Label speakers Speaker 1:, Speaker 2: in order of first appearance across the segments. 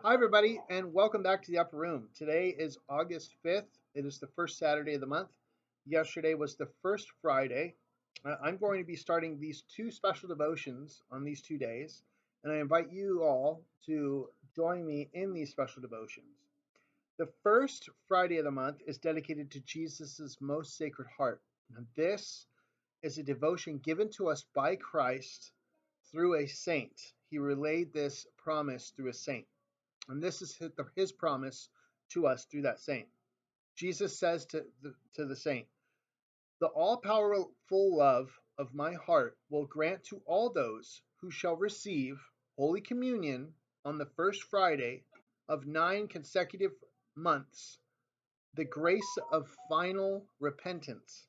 Speaker 1: Hi, everybody, and welcome back to the Upper Room. Today is August 5th. It is the first Saturday of the month. Yesterday was the first Friday. I'm going to be starting these two special devotions on these 2 days, and I invite you all to join me in these special devotions. The first Friday of the month is dedicated to Jesus' most sacred heart. And this is a devotion given to us by Christ through a saint. He relayed this promise through a saint. And this is his promise to us through that saint. Jesus says to the saint, "The all powerful love of my heart will grant to all those who shall receive Holy Communion on the first Friday of 9 consecutive months the grace of final repentance.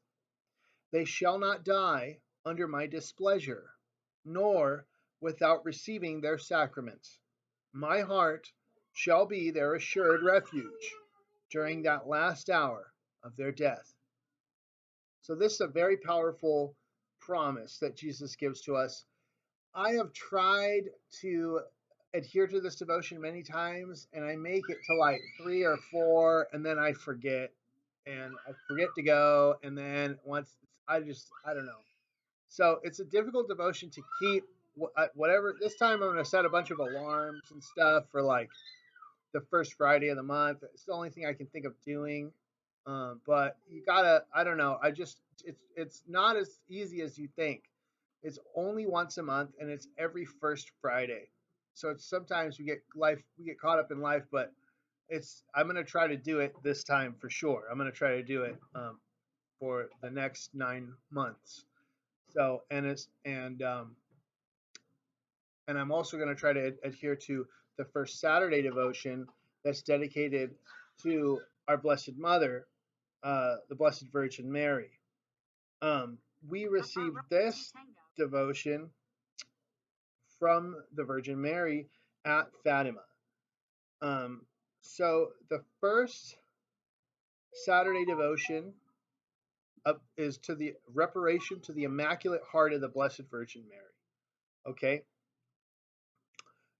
Speaker 1: They shall not die under my displeasure, nor without receiving their sacraments. My heart shall be their assured refuge during that last hour of their death." So, this is a very powerful promise that Jesus gives to us. I have tried to adhere to this devotion many times, and I make it to like 3 or 4, and then I forget, to go, and then once I don't know. So it's a difficult devotion to keep. Whatever this time, I'm going to set a bunch of alarms and stuff for like the first Friday of the month. It's the only thing I can think of doing. But you gotta, I don't know. It's not as easy as you think. It's only once a month, and it's every first Friday. So it's sometimes we get caught up in life, but I'm gonna try to do it this time for sure. I'm gonna try to do it for the next 9 months. So and I'm also going to try to adhere to the first Saturday devotion that's dedicated to our Blessed Mother, the Blessed Virgin Mary. We received this devotion from the Virgin Mary at Fatima. So the first Saturday devotion is to the reparation to the Immaculate Heart of the Blessed Virgin Mary. Okay,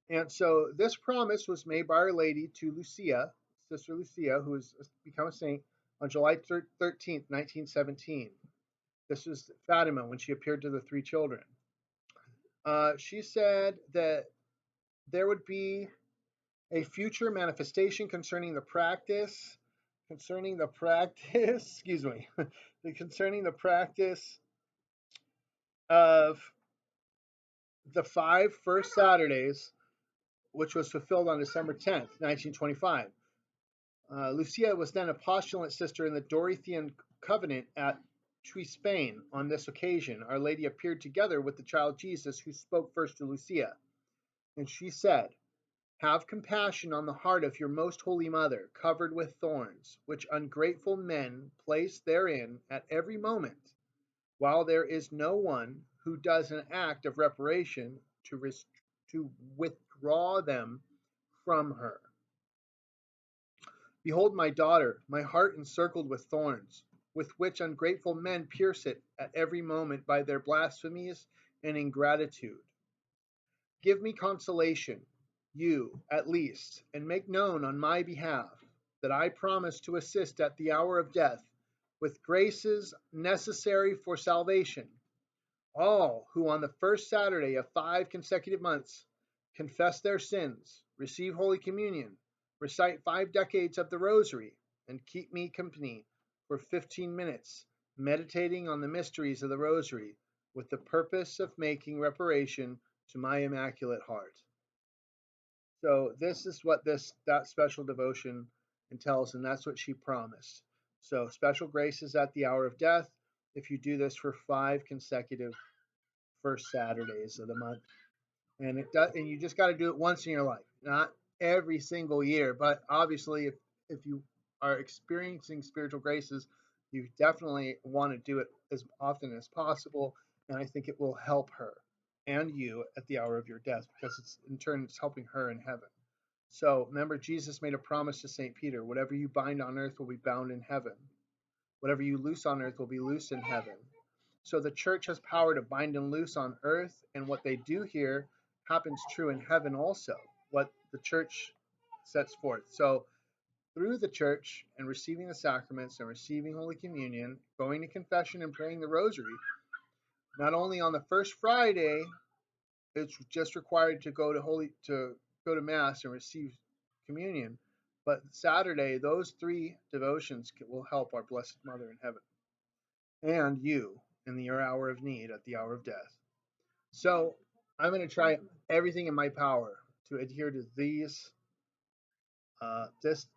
Speaker 1: and so this promise was made by Our Lady to Lucia, Sister Lucia, who has become a saint, on July 13th, 1917. This was Fatima when she appeared to the three children. She said that there would be a future manifestation excuse me, concerning the practice of the 5 first Saturdays, which was fulfilled on December 10th, 1925. Lucia was then a postulant sister in the Dorothean Convent at Tuy, Spain. On this occasion, Our Lady appeared together with the child Jesus, who spoke first to Lucia. And she said, "Have compassion on the heart of your most holy mother, covered with thorns, which ungrateful men place therein at every moment, while there is no one who does an act of reparation to withdraw them from her. Behold my daughter, my heart encircled with thorns, with which ungrateful men pierce it at every moment by their blasphemies and ingratitude. Give me consolation, you at least, and make known on my behalf that I promise to assist at the hour of death with graces necessary for salvation all who on the first Saturday of 5 consecutive months confess their sins, receive Holy Communion, recite 5 decades of the Rosary, and keep me company for 15 minutes, meditating on the mysteries of the Rosary with the purpose of making reparation to my Immaculate Heart." So this is what that special devotion entails, and that's what she promised. So special graces at the hour of death if you do this for 5 consecutive first Saturdays of the month. And you just got to do it once in your life, not every single year. But obviously, if you are experiencing spiritual graces, you definitely want to do it as often as possible. And I think it will help her and you at the hour of your death, because it's helping her in heaven. So remember, Jesus made a promise to St. Peter: whatever you bind on earth will be bound in heaven. Whatever you loose on earth will be loose in heaven. So the church has power to bind and loose on earth, and what they do here happens true in heaven also. What the church sets forth. So through the church and receiving the sacraments and receiving Holy Communion, going to confession and praying the Rosary, not only on the first Friday, it's just required to go to Mass and receive communion, but Saturday, those three devotions will help our Blessed Mother in heaven and you in your hour of need at the hour of death. So I'm going to try everything in my power to adhere to this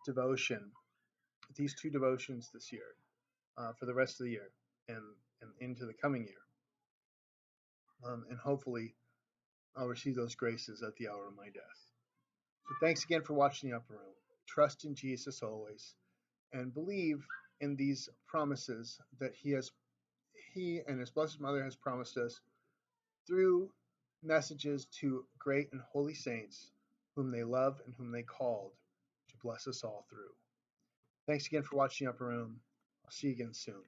Speaker 1: devotion, these two devotions this year, for the rest of the year and into the coming year. And hopefully I'll receive those graces at the hour of my death. So thanks again for watching the Upper Room. Trust in Jesus always and believe in these promises that he and his Blessed Mother has promised us through messages to great and holy saints whom they love and whom they called to bless us all through. Thanks again for watching the Upper Room. I'll see you again soon.